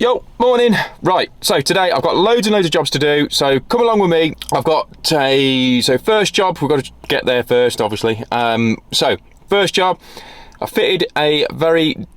Yo, morning. Right, so today I've got loads and loads of jobs to do, so come along with me. I've got first job, we've got to get there first, obviously. So, first job, I fitted a very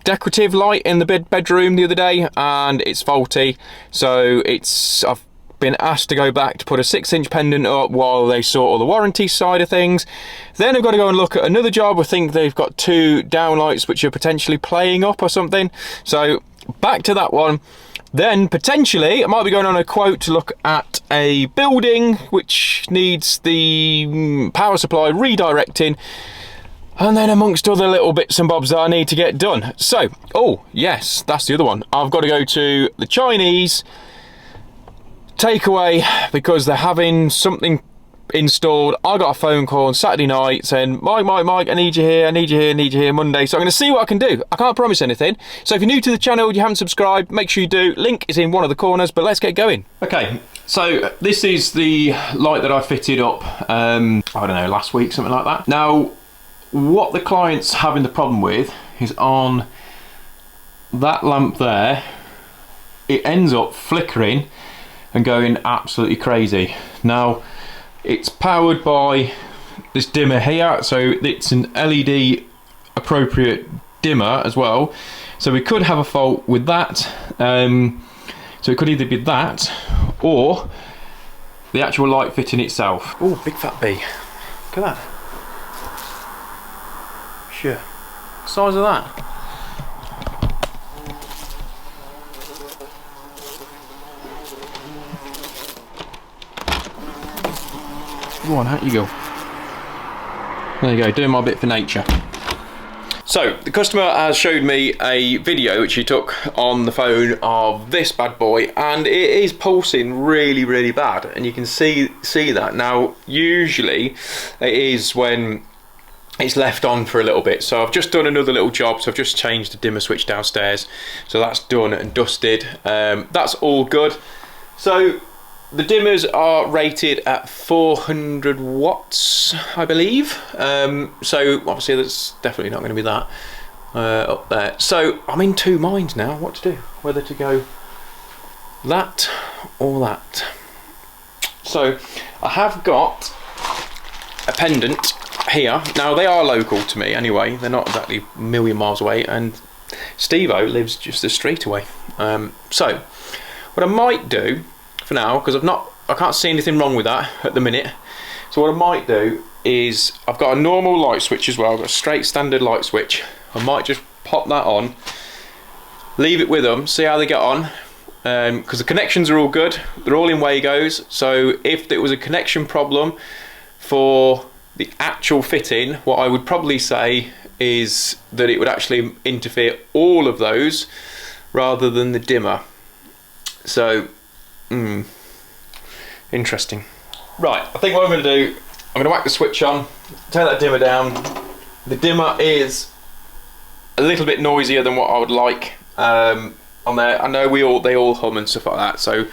decorative light in the bedroom the other day, and it's faulty. So I've been asked to go back to put a 6-inch pendant up while they sort all the warranty side of things. Then I've got to go and look at another job. I think they've got 2 downlights which are potentially playing up or something. So back to that one. Then potentially I might be going on a quote to look at a building which needs the power supply redirecting. And then amongst other little bits and bobs that I need to get done. So, oh yes, that's the other one. I've got to go to the Chinese takeaway because they're having something installed. I got a phone call on Saturday night saying, Mike, I need you here, I need you here Monday. So I'm going to see what I can do. I can't promise anything. So if you're new to the channel, you haven't subscribed, make sure you do. Link is in one of the corners, but let's get going. Okay, so this is the light that I fitted up, I don't know, last week, something like that. Now, what the client's having the problem with is on that lamp there, it ends up flickering and going absolutely crazy. Now it's powered by this dimmer here, so it's an LED appropriate dimmer as well, so we could have a fault with that. So it could either be that or the actual light fitting itself. Oh, big fat bee, look at that. Sure, size of that. Go on, out you go. There you go, doing my bit for nature. So, the customer has showed me a video which he took on the phone of this bad boy, and it is pulsing really, really bad, and you can see that. Now, usually it is when it's left on for a little bit. So I've just done another little job, so I've just changed the dimmer switch downstairs. So that's done and dusted. That's all good. So the dimmers are rated at 400 watts, I believe. So obviously that's definitely not going to be that up there. So I'm in 2 minds now what to do, whether to go that or that. So I have got a pendant here. Now they are local to me anyway, they're not exactly a million miles away, and Steve-O lives just a street away. So what I might do for now, because I can't see anything wrong with that at the minute, so what I might do is, I've got a normal light switch as well, I've got a straight standard light switch. I might just pop that on, leave it with them, see how they get on, because the connections are all good, they're all in Wagos. So if there was a connection problem for the actual fitting, what I would probably say is that it would actually interfere all of those rather than the dimmer. So interesting. Right, I think what I'm going to do, I'm going to whack the switch on, turn that dimmer down. The dimmer is a little bit noisier than what I would like on there. I know they all hum and stuff like that, so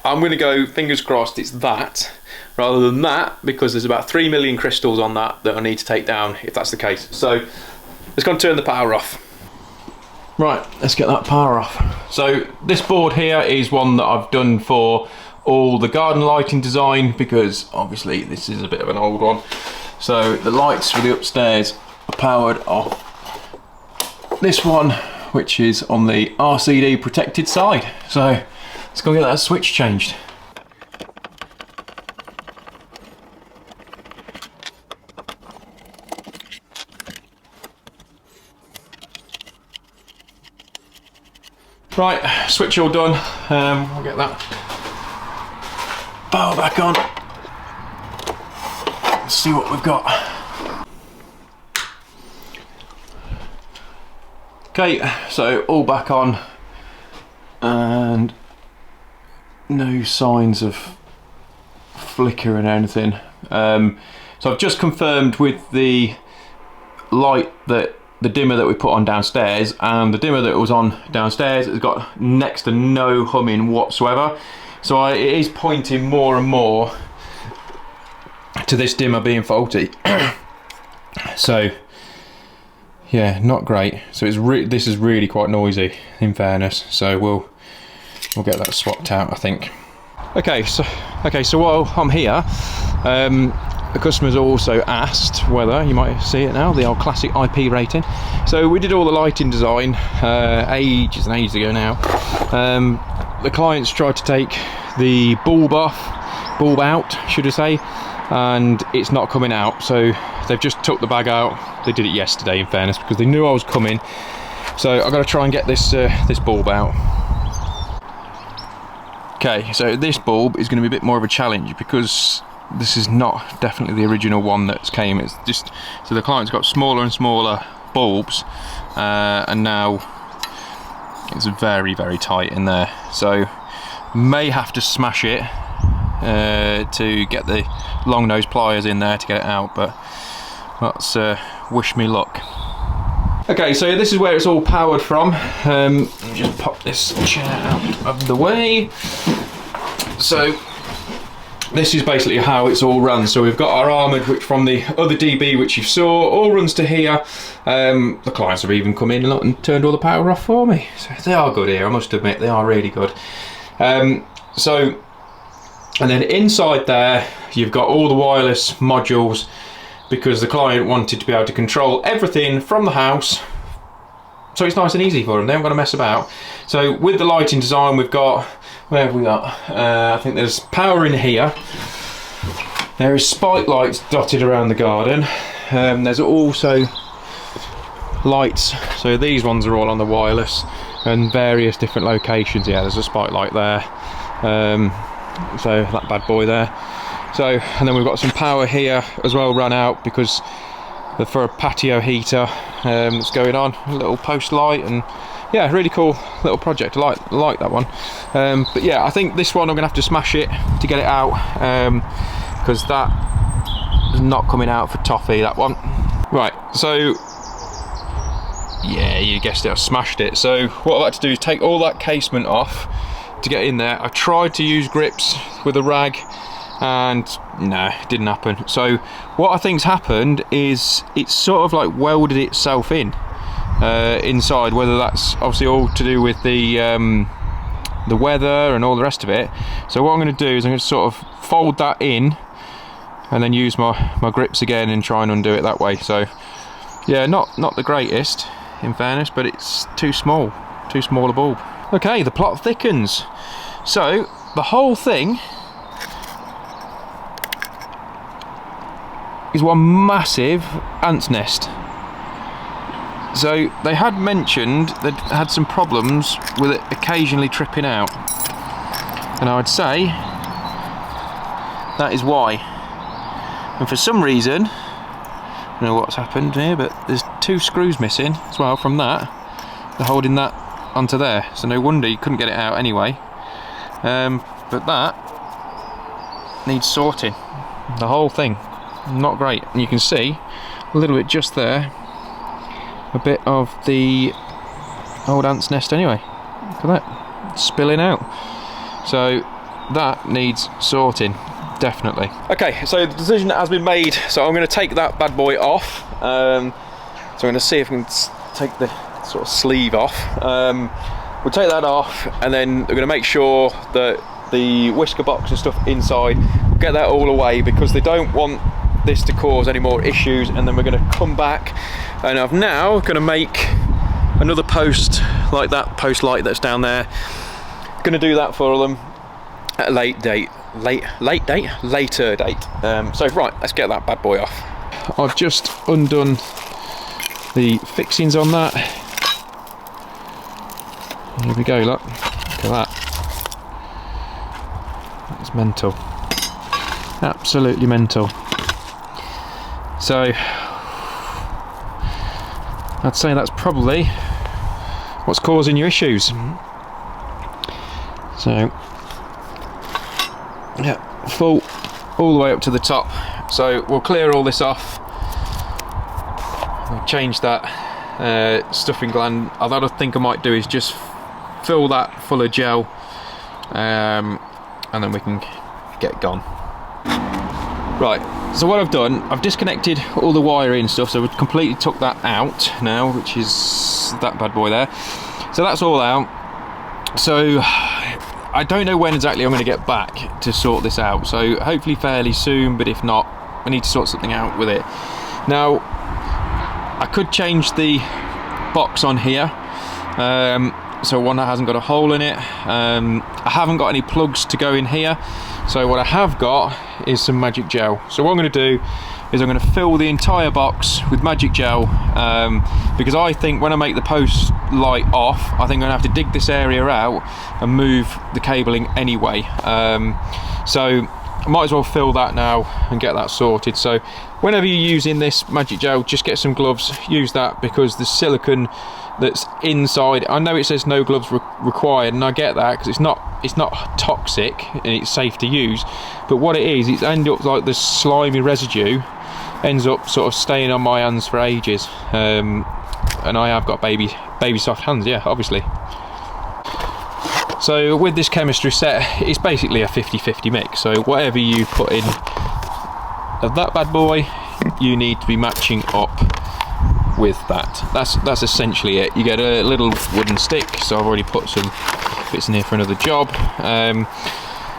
I'm going to go, fingers crossed, it's that rather than that, because there's about 3 million crystals on that I need to take down if that's the case. So let's go and turn the power off. Right, let's get that power off. So this board here is one that I've done for all the garden lighting design, because obviously this is a bit of an old one. So the lights for the upstairs are powered off this one, which is on the RCD protected side. So let's go get that switch changed. Right, switch all done. I'll get that power back on. Let's see what we've got. Okay, so all back on, and no signs of flicker and anything. So I've just confirmed with the light that the dimmer that we put on downstairs and the dimmer that was on downstairs has got next to no humming whatsoever. So it is pointing more and more to this dimmer being faulty. So yeah, not great. So this is really quite noisy, in fairness. So we'll get that swapped out, I think. Okay, so while I'm here, the customer's also asked whether, you might see it now, the old classic IP rating. So we did all the lighting design ages and ages ago now. The clients tried to take the bulb out, should I say, and it's not coming out. So they've just took the bag out. They did it yesterday, in fairness, because they knew I was coming. So I've got to try and get this bulb out. Okay, so this bulb is going to be a bit more of a challenge because this is not definitely the original one that came. It's just, so the client's got smaller and smaller bulbs, and now it's very, very tight in there. So may have to smash it to get the long nose pliers in there to get it out, but let's wish me luck. Okay, so this is where it's all powered from. Let me just pop this chair out of the way. So this is basically how it's all run. So we've got our armoured, which from the other DB which you saw, all runs to here. The clients have even come in and turned all the power off for me. So they are good here, I must admit, they are really good. So, and then inside there, you've got all the wireless modules, because the client wanted to be able to control everything from the house, so it's nice and easy for them. They haven't got to mess about. So with the lighting design, we've got, where have we got? I think there's power in here. There is spike lights dotted around the garden. There's also lights. So these ones are all on the wireless and various different locations. Yeah, there's a spike light there. So that bad boy there. So, and then we've got some power here as well run out because for a patio heater that's going on, a little post light, and yeah, really cool little project. I like that one. But yeah, I think this one I'm gonna have to smash it to get it out, because that is not coming out for toffee, that one. Right, so yeah, you guessed it, I've smashed it. So what I've had to do is take all that casement off to get in there. I tried to use grips with a rag, and no, it didn't happen. So what I think's happened is it's sort of like welded itself in inside, whether that's obviously all to do with the weather and all the rest of it. So what I'm going to do is I'm going to sort of fold that in and then use my grips again and try and undo it that way. So yeah, not the greatest in fairness, but it's too small a bulb. Okay, the plot thickens. So the whole thing is one massive ant's nest. So they had mentioned they'd had some problems with it occasionally tripping out, and I would say that is why. And for some reason, I don't know what's happened here, but there's 2 screws missing as well from that. They're holding that onto there, so no wonder you couldn't get it out anyway. But that needs sorting, the whole thing. Not great. And you can see a little bit just there, a bit of the old ant's nest anyway. Look at that, spilling out. So that needs sorting, definitely. Okay, so the decision has been made. So I'm going to take that bad boy off. So I'm going to see if we can take the sort of sleeve off. We'll take that off, and then we're going to make sure that the whisker box and stuff inside, we'll get that all away, because they don't want this to cause any more issues. And then we're going to come back, and I'm now going to make another post like that post light that's down there. Going to do that for them at a later date. So right, let's get that bad boy off. I've just undone the fixings on that. Here we go, look at that. That's mental, absolutely mental. So I'd say that's probably what's causing your issues. So yeah, full all the way up to the top. So we'll clear all this off. We'll change that stuffing gland. What I think I might do is just fill that full of gel, and then we can get gone. Right, So what I've done, I've disconnected all the wiring and stuff, so we've completely took that out now, which is that bad boy there. So that's all out. So I don't know when exactly I'm going to get back to sort this out, so hopefully fairly soon, but if not, I need to sort something out with it. Now, I could change the box on here, so one that hasn't got a hole in it. I haven't got any plugs to go in here, so what I have got is some magic gel. So what I'm going to do is I'm going to fill the entire box with magic gel, because I think when I make the post light off, I think I'm going to have to dig this area out and move the cabling anyway. So I might as well fill that now and get that sorted. So whenever you're using this magic gel, just get some gloves, use that, because the silicone that's inside, I know it says no gloves required, and I get that because it's not toxic and it's safe to use, but what it is, it's ended up like this slimy residue ends up sort of staying on my hands for ages, and I have got baby soft hands, yeah, obviously. So with this chemistry set, it's basically a 50-50 mix, so whatever you put in of that bad boy, you need to be matching up with that. That's essentially it. You get a little wooden stick, so I've already put some bits in here for another job.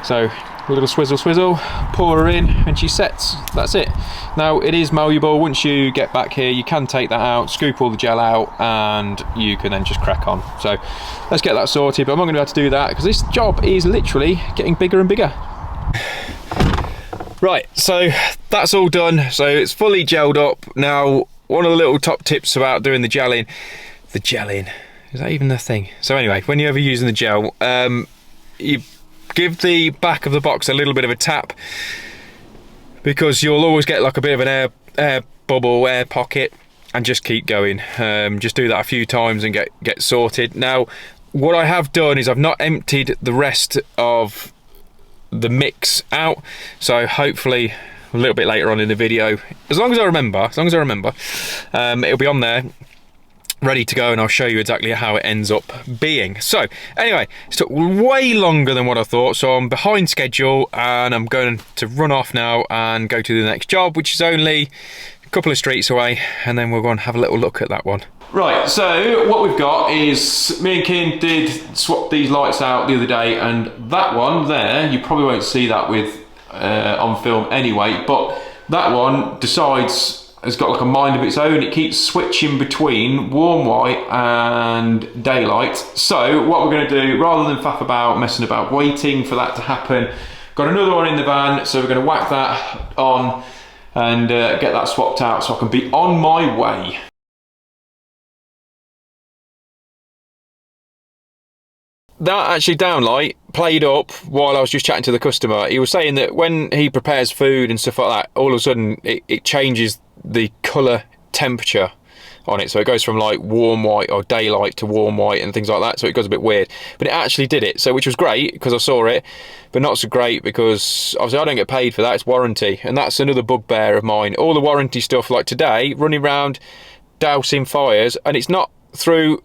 So a little swizzle, pour her in and she sets. That's it. Now it is malleable. Once you get back here, you can take that out, scoop all the gel out, and you can then just crack on. So let's get that sorted, but I'm not going to be able to do that because this job is literally getting bigger and bigger. Right, so that's all done. So it's fully gelled up. Now, one of the little top tips about doing the gelling, is that even the thing? So anyway, when you're ever using the gel, you give the back of the box a little bit of a tap, because you'll always get like a bit of an air bubble, air pocket, and just keep going. Just do that a few times and get sorted. Now, what I have done is I've not emptied the rest of the mix out, so hopefully a little bit later on in the video, as long as I remember, it'll be on there ready to go, and I'll show you exactly how it ends up being. So anyway, it took way longer than what I thought, so I'm behind schedule and I'm going to run off now and go to the next job, which is only a couple of streets away, and then we'll go and have a little look at that one. Right, so what we've got is, me and Ken did swap these lights out the other day, and that one there, you probably won't see that with on film anyway, but that one has got like a mind of its own. It keeps switching between warm white and daylight. So what we're going to do, rather than faff about, messing about, waiting for that to happen, got another one in the van, so we're going to whack that on and get that swapped out so I can be on my way. That actually downlight played up while I was just chatting to the customer. He was saying that when he prepares food and stuff like that, all of a sudden it changes the colour temperature on it. So it goes from like warm white or daylight to warm white and things like that. So it goes a bit weird. But it actually did it, so which was great because I saw it, but not so great because obviously I don't get paid for that. It's warranty, and that's another bugbear of mine. All the warranty stuff, like today, running around dousing fires, and it's not through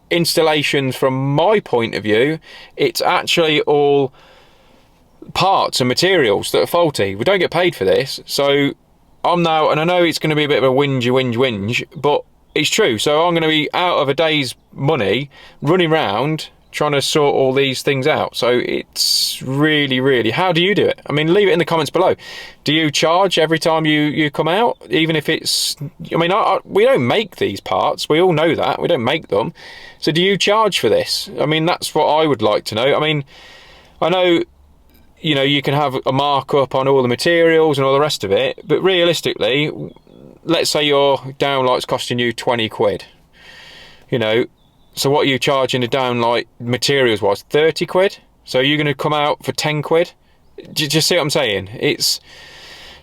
installations from my point of view, it's actually all parts and materials that are faulty. We don't get paid for this, so I'm now, and I know it's going to be a bit of a whinge, but it's true. So I'm going to be out of a day's money running around trying to sort all these things out. So it's really, how do you do it? I mean, leave it in the comments below. Do you charge every time you come out, even if it's, I mean, we don't make these parts, we all know that, we don't make them. So do you charge for this? I mean, that's what I would like to know. I mean, I know, you know, you can have a markup on all the materials and all the rest of it, but realistically, let's say your downlight's costing you 20 quid, you know, so what are you charging a downlight materials was 30 quid? So you're going to come out for 10 quid? Do you see what I'm saying? It's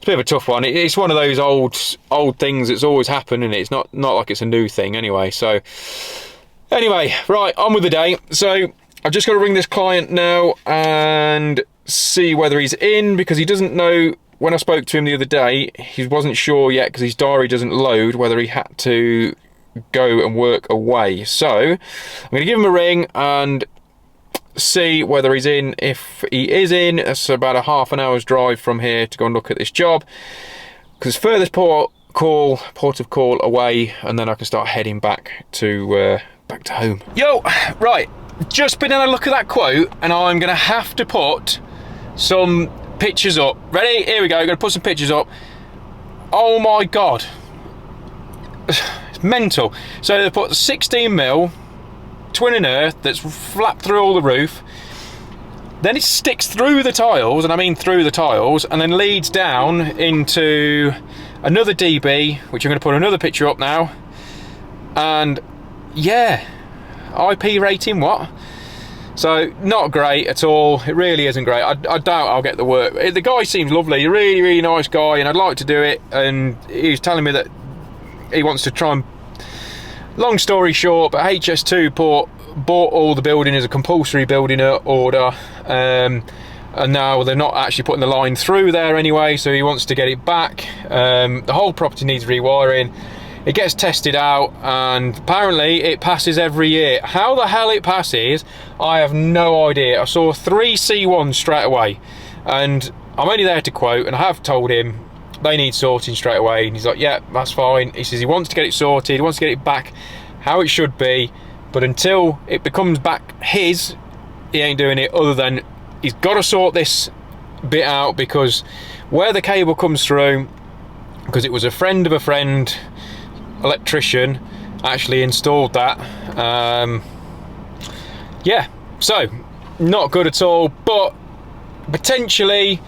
a bit of a tough one. It's one of those old things that's always happened, and it's not like it's a new thing anyway. So anyway, right, on with the day. So I've just got to ring this client now and see whether he's in, because he doesn't know. When I spoke to him the other day, he wasn't sure yet because his diary doesn't load whether he had to go and work away. So I'm going to give him a ring and see whether he's in. If he is in, it's about a half an hour's drive from here to go and look at this job, because it's furthest port of call away, and then I can start heading back to home. Yo, right, just been having a look at that quote, and I'm gonna have to put some pictures up. Ready? Here we go. I'm gonna put some pictures up. Oh my god, it's mental. So they put 16mm twin and earth that's flapped through all the roof. Then it sticks through the tiles, and I mean through the tiles, and then leads down into another DB, which I'm going to put another picture up now. And yeah, IP rating, what? So not great at all. It really isn't great. I doubt I'll get the work. The guy seems lovely, a really, really nice guy, and I'd like to do it. And he was telling me that he wants to try and, long story short, but HS2 bought all the building as a compulsory building order, and now they're not actually putting the line through there anyway, so he wants to get it back. The whole property needs rewiring. It gets tested out, and apparently it passes every year. How the hell it passes, I have no idea. I saw 3 C1s straight away, and I'm only there to quote, and I have told him they need sorting straight away, and he's like, yeah, that's fine. He says he wants to get it sorted, he wants to get it back how it should be, but until it becomes back his, he ain't doing it, other than he's got to sort this bit out, because where the cable comes through, because it was a friend of a friend, electrician, actually installed that. Yeah, so not good at all, but potentially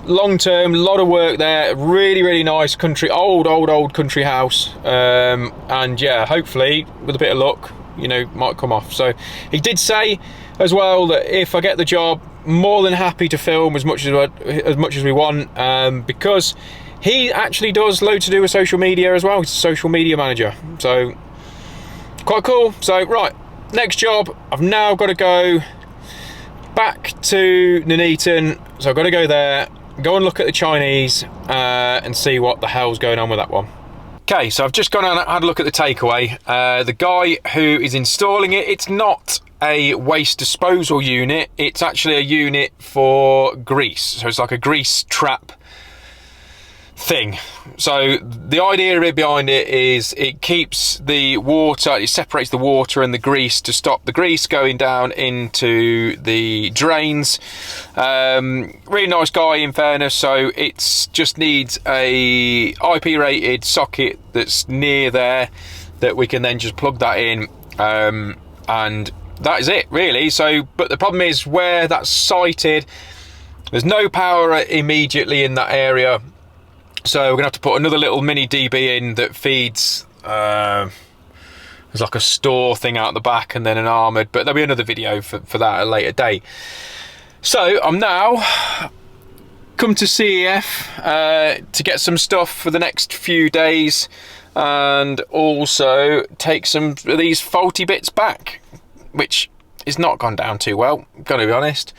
long term, a lot of work there. Really, really nice country, old country house, and yeah, hopefully with a bit of luck, you know, might come off. So he did say as well that if I get the job, more than happy to film as much as we want, because he actually does loads to do with social media as well. He's a social media manager, so quite cool. So right, next job, I've now got to go back to Nuneaton, so I've got to go there, go and look at the Chinese, and see what the hell's going on with that one. Okay, so I've just gone and had a look at the takeaway. The guy who is installing it, it's not a waste disposal unit, it's actually a unit for grease. So it's like a grease trap thing. So the idea behind it is it keeps the water, it separates the water and the grease to stop the grease going down into the drains. Really nice guy, in fairness. So it's just needs a IP rated socket that's near there that we can then just plug that in, and that is it really. So but the problem is where that's sited, there's no power immediately in that area. So we're gonna have to put another little mini DB in that feeds, there's like a store thing out the back, and then an armoured, but there'll be another video for that at a later date. So I'm now come to CEF to get some stuff for the next few days, and also take some of these faulty bits back, which is not gone down too well, I'm gonna be honest.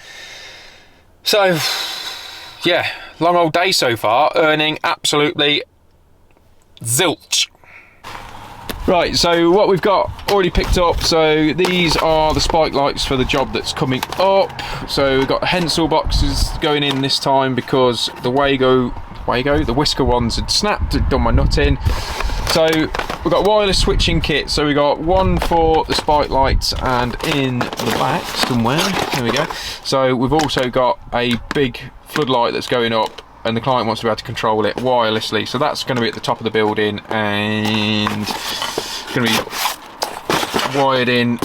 So yeah, long old day so far, earning absolutely zilch. Right, so what we've got already picked up, so these are the spike lights for the job that's coming up. So we've got Hensel boxes going in this time because the the whisker ones had snapped, had done my nut in. So we've got wireless switching kit, so we got one for the spike lights, and in the back somewhere, there we go. So we've also got a big floodlight that's going up, and the client wants to be able to control it wirelessly, so that's going to be at the top of the building and going to be wired in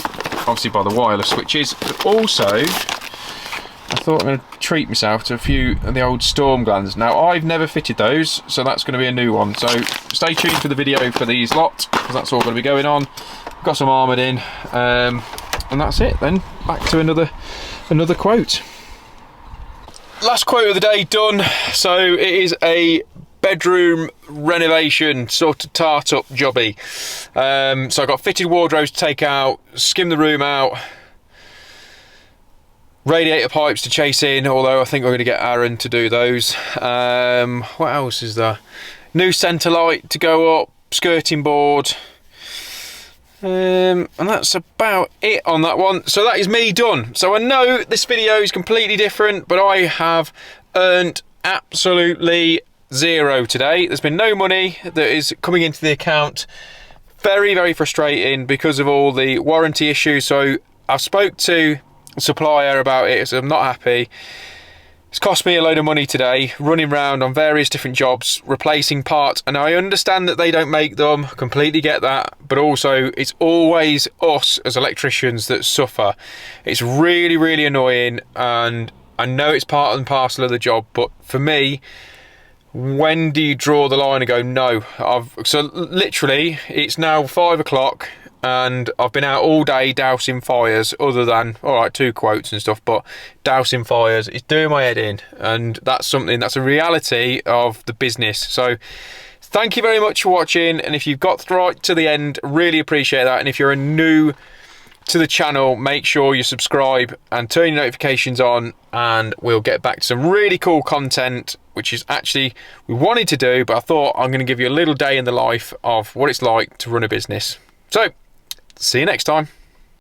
obviously by the wireless switches. But also I thought I'm going to treat myself to a few of the old storm glands. Now I've never fitted those, so that's going to be a new one, so stay tuned for the video for these lot, because that's all going to be going on. Got some armoured in, and that's it then. Back to another quote. Last quote of the day done. So it is a bedroom renovation sort of tart up jobby. So I got fitted wardrobes to take out, skim the room out, radiator pipes to chase in, although I think we're going to get Aaron to do those. What else is there? New centre light to go up, skirting board, and that's about it on that one. So that is me done. So I know this video is completely different, but I have earned absolutely zero today. There's been no money that is coming into the account. Very, very frustrating because of all the warranty issues. So I've spoke to the supplier about it, so I'm not happy. It's cost me a load of money today, running around on various different jobs, replacing parts, and I understand that they don't make them, completely get that, but also it's always us as electricians that suffer. It's really, really annoying, and I know it's part and parcel of the job, but for me, when do you draw the line and go, no? So literally, it's now 5 o'clock, and I've been out all day dousing fires, other than, all right, 2 quotes and stuff, but dousing fires is doing my head in, and that's a reality of the business. So thank you very much for watching, and if you've got right to the end, really appreciate that. And if you're new to the channel, make sure you subscribe and turn your notifications on, and we'll get back to some really cool content, which is actually we wanted to do, but I thought I'm going to give you a little day in the life of what it's like to run a business. So see you next time.